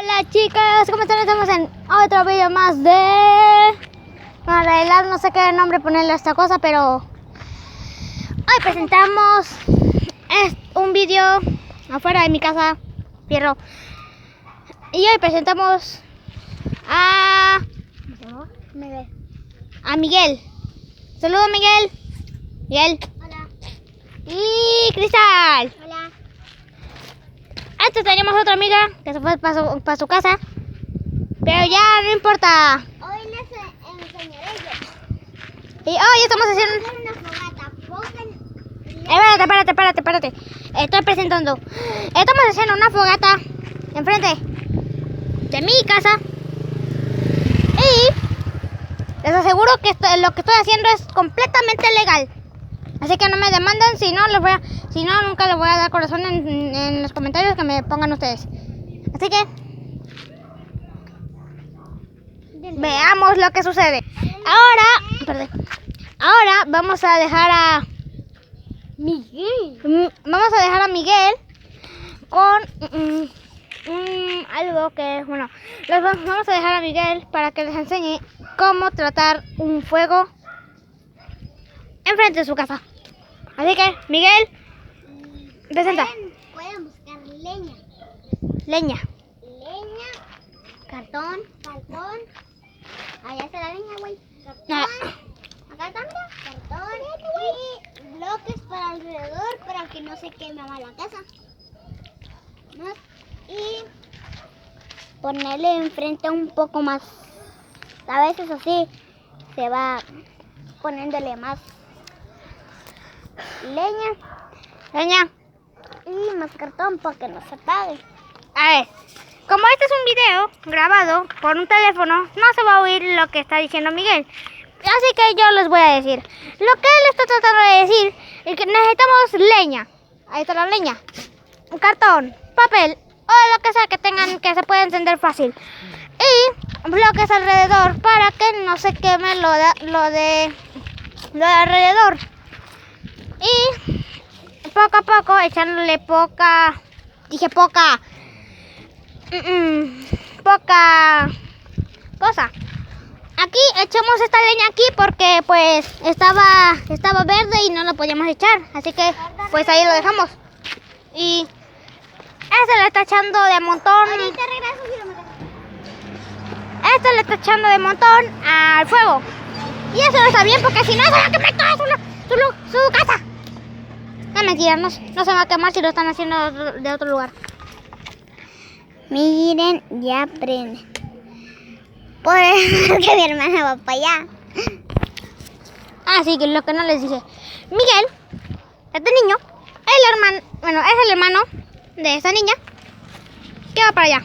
Hola chicos, ¿cómo están? Estamos en otro video más de... Bueno, en realidad no sé qué nombre ponerle a esta cosa, pero... Hoy presentamos un video afuera de mi casa, Fierro. Y hoy presentamos a Miguel. Saludos Miguel. Miguel. Hola. Y Cristal. Hola. Antes teníamos otra amiga que se fue para su casa, pero ya no importa. Hoy les enseñaré yo. Y hoy estamos haciendo... Hacer una fogata. Pongan... Espérate. Estoy presentando. Estamos haciendo una fogata enfrente de mi casa. Y les aseguro que lo que estoy haciendo es completamente legal. Así que no me demandan, si no nunca les voy a dar corazón en los comentarios que me pongan ustedes. Así que veamos lo que sucede. Ahora vamos a dejar a Miguel. Vamos a dejar a Miguel con algo que, bueno, vamos a dejar a Miguel para que les enseñe cómo tratar un fuego enfrente de su casa. Así que, Miguel, presenta. Pueden buscar leña. Leña. Cartón. Allá está la leña, güey. Ah. Acá también. Cartón. Y bloques para alrededor para que no se queme más la casa. ¿No? Y ponerle enfrente un poco más. A veces así se va poniéndole más leña y más cartón para que no se apague. A ver, como este es un video grabado por un teléfono, no se va a oír lo que está diciendo Miguel. Así que yo les voy a decir. Lo que él está tratando de decir es que necesitamos leña. Ahí está la leña. Un cartón, papel o lo que sea que tengan que se pueda encender fácil. Y bloques alrededor para que no se queme lo de alrededor. Y poco a poco echándole poca cosa. Aquí echamos esta leña aquí porque pues estaba verde y no lo podíamos echar, así que pues ahí lo dejamos. Y este le está echando de montón. Ahorita regreso y lo meto. Este le está echando de montón al fuego. Y eso no está bien porque si no se va a quemar toda su casa. No, mentira, no se va a quemar si lo están haciendo de otro lugar. Miren, ya prende. Por eso que mi hermana va para allá. Así que lo que no les dije. Miguel, este niño, es el hermano de esta niña que va para allá.